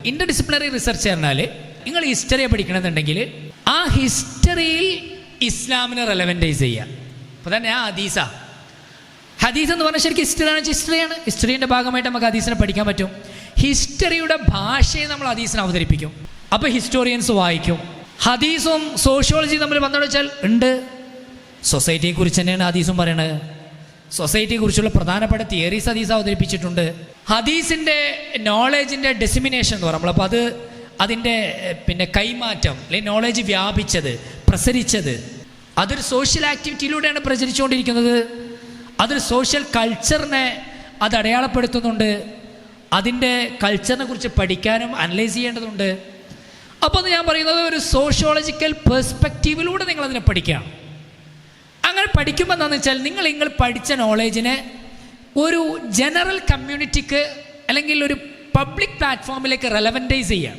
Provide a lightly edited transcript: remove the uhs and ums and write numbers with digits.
Inter disciplinary research പറഞ്ഞാൽ നിങ്ങൾ ഹിസ്റ്ററിയെ പഠിക്കണമെന്നുണ്ടെങ്കിൽ ആ ഹിസ്റ്ററിയിൽ ഇസ്ലാമിനെ റെലവൻറ്റൈസ് ചെയ്യുക. അപ്പോൾ തന്നെ ആ ഹദീസ് എന്ന് പറഞ്ഞാൽ ശരിക്കും ഹിസ്റ്ററിയാണ്. ഹിസ്റ്ററിൻ്റെ ഭാഗമായിട്ട് നമുക്ക് ഹദീസിനെ പഠിക്കാൻ പറ്റും. ഹിസ്റ്ററിയുടെ ഭാഷയെ നമ്മൾ ഹദീസിനെ അവതരിപ്പിക്കും. അപ്പോൾ ഹിസ്റ്റോറിയൻസ് വായിക്കും. ഹദീസും സോഷ്യോളജിയും തമ്മിൽ ബന്ധം വെച്ചാൽ ഉണ്ട്. സൊസൈറ്റിയെക്കുറിച്ച് തന്നെയാണ് ഹദീസും പറയണത്. സൊസൈറ്റിയെക്കുറിച്ചുള്ള പ്രധാനപ്പെട്ട തിയറീസ് ഹദീസ് അവതരിപ്പിച്ചിട്ടുണ്ട്. ഹദീസിൻ്റെ നോളേജിൻ്റെ ഡെസിമിനേഷൻ എന്ന് പറയുമ്പോൾ അപ്പോൾ അതിൻ്റെ കൈമാറ്റം അല്ലെങ്കിൽ നോളേജ് വ്യാപിച്ചത്, പ്രസരിച്ചത്, അതൊരു സോഷ്യൽ ആക്ടിവിറ്റിയിലൂടെയാണ് പ്രചരിച്ചുകൊണ്ടിരിക്കുന്നത്. അതൊരു സോഷ്യൽ കൾച്ചറിനെ അത് അടയാളപ്പെടുത്തുന്നുണ്ട്. അതിൻ്റെ കൾച്ചറിനെ കുറിച്ച് പഠിക്കാനും അനലൈസ് ചെയ്യേണ്ടതുണ്ട്. അപ്പോൾ ഞാൻ പറയുന്നത് ഒരു സോഷ്യോളജിക്കൽ പെർസ്പെക്റ്റീവിലൂടെ നിങ്ങളതിനെ പഠിക്കണം. അങ്ങനെ പഠിക്കുമ്പോൾ എന്താണെന്ന് വെച്ചാൽ നിങ്ങൾ പഠിച്ച നോളേജിനെ ഒരു ജനറൽ കമ്മ്യൂണിറ്റിക്ക് അല്ലെങ്കിൽ ഒരു പബ്ലിക് പ്ലാറ്റ്ഫോമിലേക്ക് റെലവൻറ്റൈസ് ചെയ്യാം.